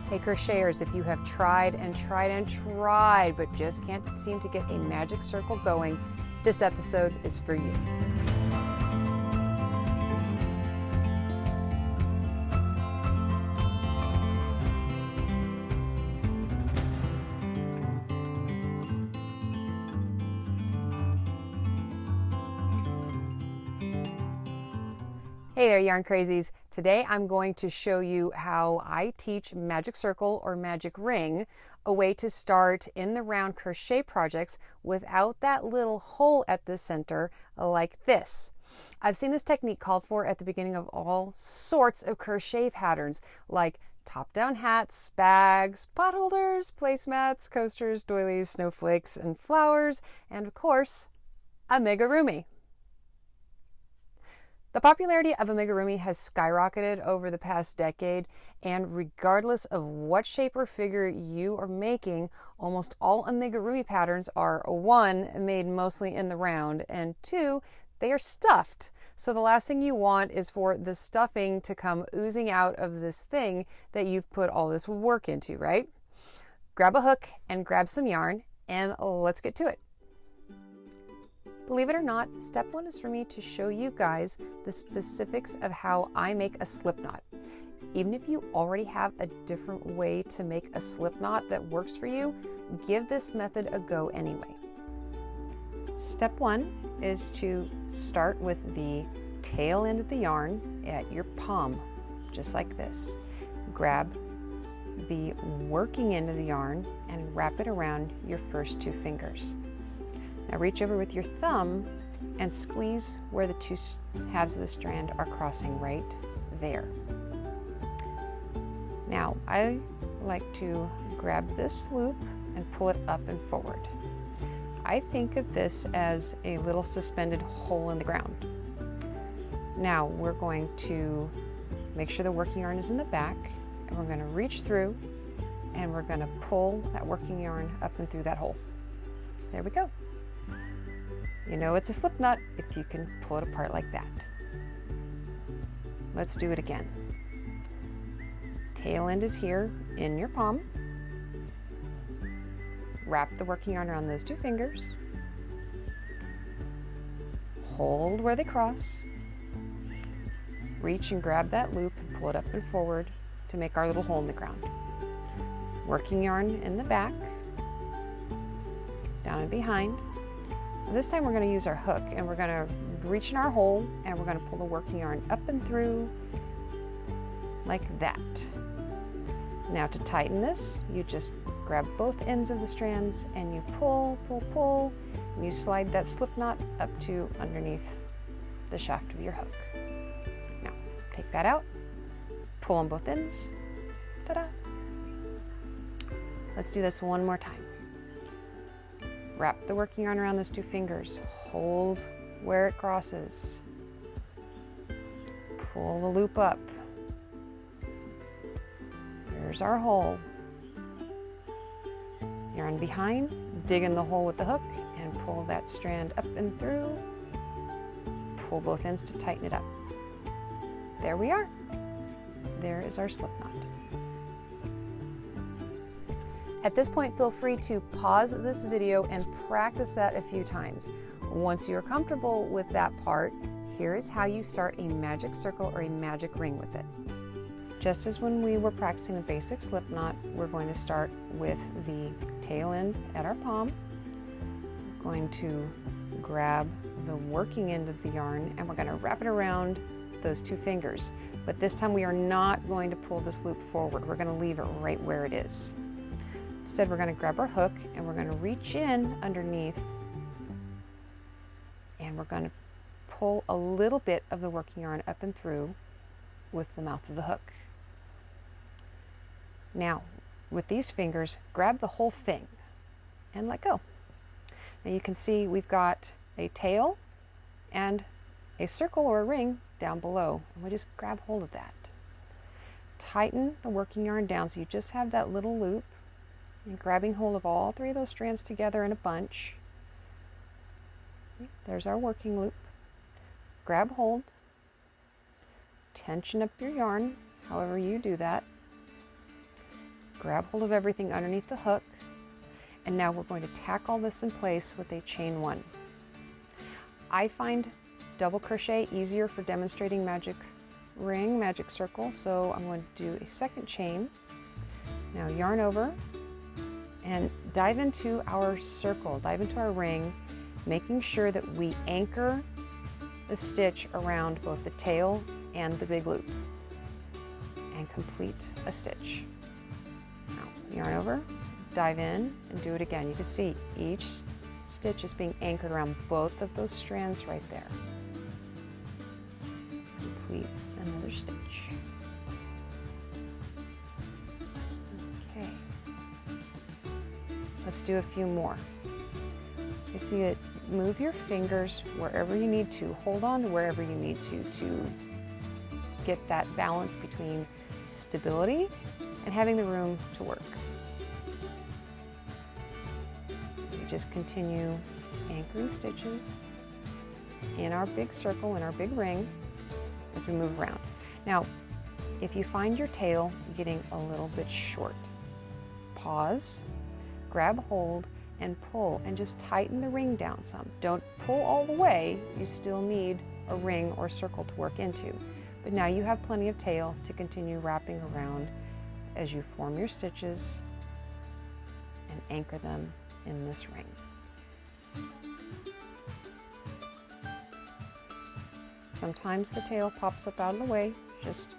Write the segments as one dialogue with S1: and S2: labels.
S1: Hey crocheters, if you have tried and tried and tried but just can't seem to get a magic circle going, this episode is for you. Hey there, yarn crazies. Today I'm going to show you how I teach magic circle or magic ring, a way to start in the round crochet projects without that little hole at the center like this. I've seen this technique called for at the beginning of all sorts of crochet patterns like top-down hats, bags, pot holders, placemats, coasters, doilies, snowflakes, and flowers, and of course, amigurumi. The popularity of amigurumi has skyrocketed over the past decade, and regardless of what shape or figure you are making, almost all amigurumi patterns are, one, made mostly in the round, and two, they are stuffed. So the last thing you want is for the stuffing to come oozing out of this thing that you've put all this work into, right? Grab a hook and grab some yarn, and let's get to it. Believe it or not, step one is for me to show you guys the specifics of how I make a slip knot. Even if you already have a different way to make a slip knot that works for you, give this method a go anyway. Step one is to start with the tail end of the yarn at your palm, just like this. Grab the working end of the yarn and wrap it around your first two fingers. Now reach over with your thumb and squeeze where the two halves of the strand are crossing right there. Now I like to grab this loop and pull it up and forward. I think of this as a little suspended hole in the ground. Now we're going to make sure the working yarn is in the back, and we're going to reach through and we're going to pull that working yarn up and through that hole. There we go. You know it's a slip knot if you can pull it apart like that. Let's do it again. Tail end is here in your palm. Wrap the working yarn around those two fingers. Hold where they cross. Reach and grab that loop and pull it up and forward to make our little hole in the ground. Working yarn in the back, down and behind. This time we're going to use our hook and we're going to reach in our hole and we're going to pull the working yarn up and through like that. Now to tighten this, you just grab both ends of the strands and you pull, pull, pull, and you slide that slip knot up to underneath the shaft of your hook. Now take that out, pull on both ends, ta-da! Let's do this one more time. Wrap the working yarn around those two fingers. Hold where it crosses. Pull the loop up. There's our hole. Yarn behind, dig in the hole with the hook and pull that strand up and through. Pull both ends to tighten it up. There we are. There is our slip knot. At this point, feel free to pause this video and practice that a few times. Once you're comfortable with that part, here is how you start a magic circle or a magic ring with it. Just as when we were practicing the basic slip knot, we're going to start with the tail end at our palm. We're going to grab the working end of the yarn and we're going to wrap it around those two fingers. But this time we are not going to pull this loop forward. We're going to leave it right where it is. Instead, we're going to grab our hook and we're going to reach in underneath and we're going to pull a little bit of the working yarn up and through with the mouth of the hook. Now, with these fingers, grab the whole thing and let go. Now you can see we've got a tail and a circle or a ring down below, and we just grab hold of that. Tighten the working yarn down so you just have that little loop, and grabbing hold of all three of those strands together in a bunch. There's our working loop. Grab hold, tension up your yarn, however you do that. grab hold of everything underneath the hook, and now we're going to tack all this in place with a chain 1. I find double crochet easier for demonstrating magic ring, magic circle, so I'm going to do a second chain. Now yarn over and dive into our circle, dive into our ring, making sure that we anchor the stitch around both the tail and the big loop, and complete a stitch. Now yarn over, dive in, and do it again. You can see each stitch is being anchored around both of those strands right there. Complete another stitch. Okay. Let's do a few more. You see it, move your fingers wherever you need to, hold on to wherever you need to get that balance between stability and having the room to work. Just continue anchoring stitches in our big circle, in our big ring, as we move around. Now, if you find your tail getting a little bit short, pause, grab hold, and pull, and just tighten the ring down some. Don't pull all the way, you still need a ring or circle to work into. But now you have plenty of tail to continue wrapping around as you form your stitches and anchor them in this ring. Sometimes the tail pops up out of the way, just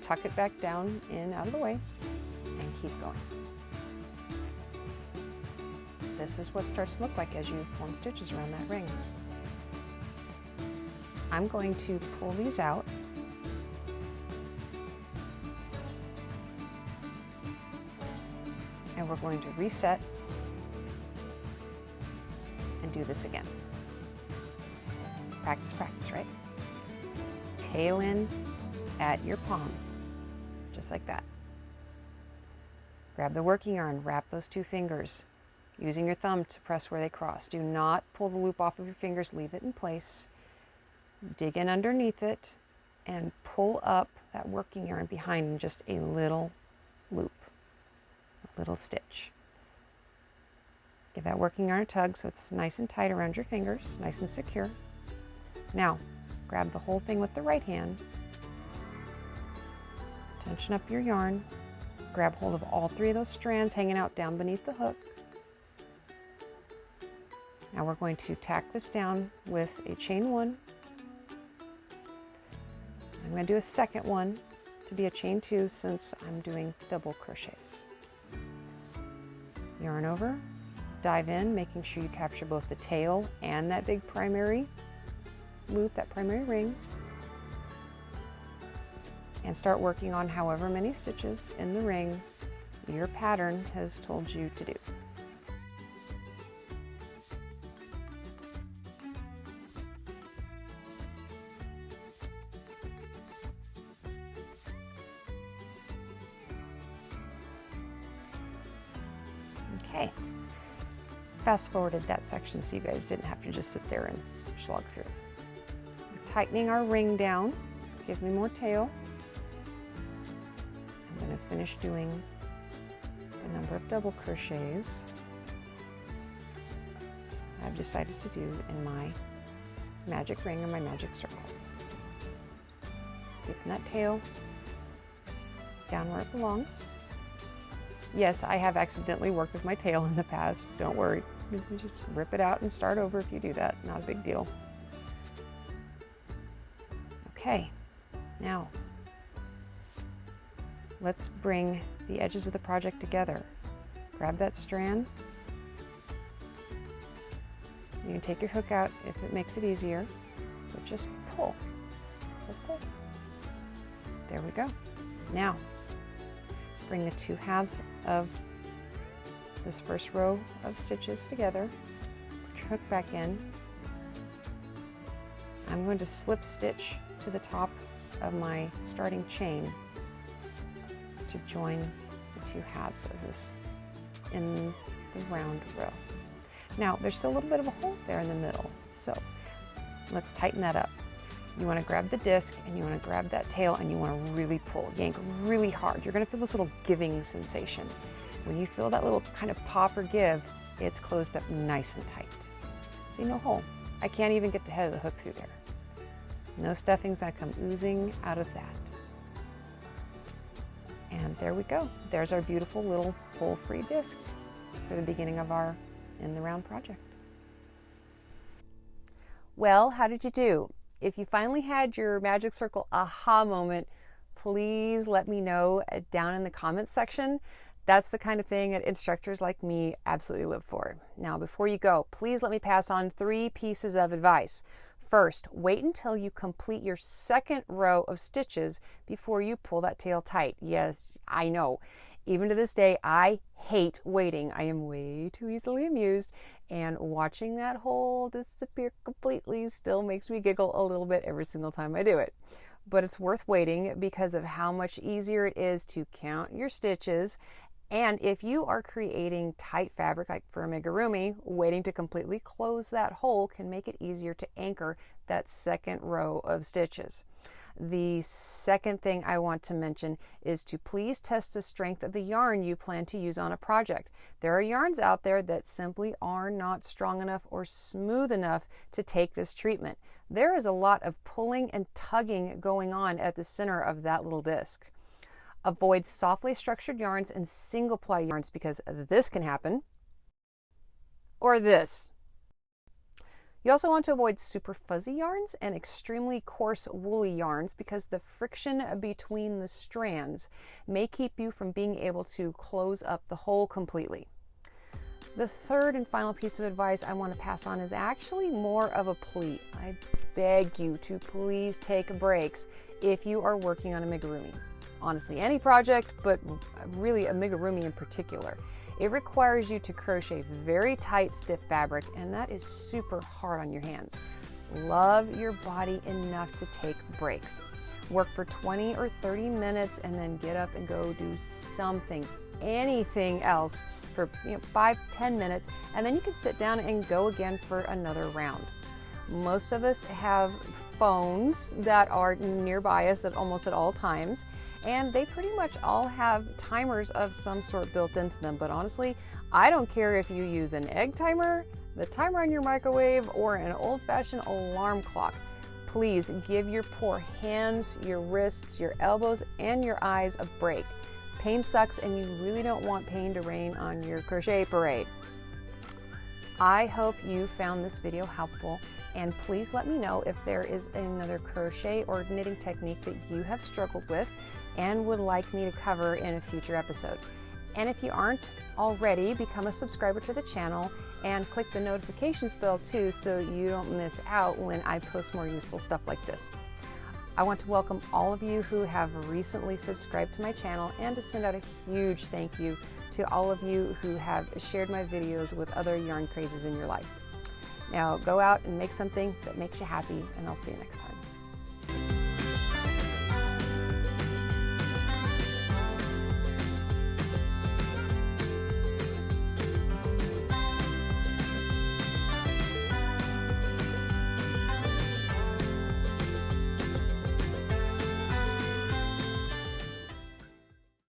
S1: tuck it back down in out of the way and keep going. This is what starts to look like as you form stitches around that ring. I'm going to pull these out. And we're going to reset and do this again. Practice, practice, right? Tail in at your palm, just like that. Grab the working yarn, wrap those 2 fingers, using your thumb to press where they cross. Do not pull the loop off of your fingers, leave it in place. Dig in underneath it and pull up that working yarn behind in just a little loop, a little stitch. Give that working yarn a tug so it's nice and tight around your fingers, nice and secure. Now, grab the whole thing with the right hand, tension up your yarn, grab hold of all 3 of those strands hanging out down beneath the hook. Now we're going to tack this down with a chain 1. I'm going to do a second one to be a chain 2 since I'm doing double crochets. Yarn over, dive in, making sure you capture both the tail and that big primary loop, that primary ring, and start working on however many stitches in the ring your pattern has told you to do. Okay, fast forwarded that section so you guys didn't have to just sit there and slog through. We're tightening our ring down, give me more tail. I'm going to finish doing the number of double crochets I've decided to do in my magic ring or my magic circle. Keeping that tail down where it belongs. Yes, I have accidentally worked with my tail in the past. Don't worry. You can just rip it out and start over if you do that. Not a big deal. Okay, now let's bring the edges of the project together. Grab that strand. You can take your hook out if it makes it easier, but just pull. Pull, pull. There we go. Now, bring the 2 halves of this first row of stitches together. Put your hook back in. I'm going to slip stitch to the top of my starting chain to join the 2 halves of this in the round row. Now, there's still a little bit of a hole there in the middle, so let's tighten that up. You want to grab the disc and you want to grab that tail and you want to really pull, yank really hard. You're going to feel this little giving sensation. When you feel that little kind of pop or give, it's closed up nice and tight. See, no hole. I can't even get the head of the hook through there. No stuffing's going to come oozing out of that. And there we go. There's our beautiful little hole-free disc for the beginning of our In the Round project. Well, how did you do? If you finally had your magic circle aha moment, please let me know down in the comments section. That's the kind of thing that instructors like me absolutely live for. Now, before you go, please let me pass on 3 pieces of advice. First, wait until you complete your second row of stitches before you pull that tail tight. Yes, I know. Even to this day, I hate waiting. I am way too easily amused, and watching that hole disappear completely still makes me giggle a little bit every single time I do it. But it's worth waiting because of how much easier it is to count your stitches. And if you are creating tight fabric like for amigurumi, waiting to completely close that hole can make it easier to anchor that second row of stitches. The second thing I want to mention is to please test the strength of the yarn you plan to use on a project. There are yarns out there that simply are not strong enough or smooth enough to take this treatment. There is a lot of pulling and tugging going on at the center of that little disc. Avoid softly structured yarns and single ply yarns because this can happen, or this. You also want to avoid super fuzzy yarns and extremely coarse woolly yarns because the friction between the strands may keep you from being able to close up the hole completely. The third and final piece of advice I want to pass on is actually more of a plea. I beg you to please take breaks if you are working on amigurumi. Honestly, any project, but really amigurumi in particular. It requires you to crochet very tight, stiff fabric, and that is super hard on your hands. Love your body enough to take breaks. Work for 20 or 30 minutes and then get up and go do something, anything else for 5-10 minutes, and then you can sit down and go again for another round. Most of us have phones that are nearby us at almost at all times, and they pretty much all have timers of some sort built into them. But honestly, I don't care if you use an egg timer, the timer on your microwave, or an old-fashioned alarm clock. Please give your poor hands, your wrists, your elbows, and your eyes a break. Pain sucks, and you really don't want pain to rain on your crochet parade. I hope you found this video helpful, and please let me know if there is another crochet or knitting technique that you have struggled with and would like me to cover in a future episode. And if you aren't already, become a subscriber to the channel and click the notifications bell too so you don't miss out when I post more useful stuff like this. I want to welcome all of you who have recently subscribed to my channel and to send out a huge thank you to all of you who have shared my videos with other yarn crazes in your life. Now go out and make something that makes you happy, and I'll see you next time.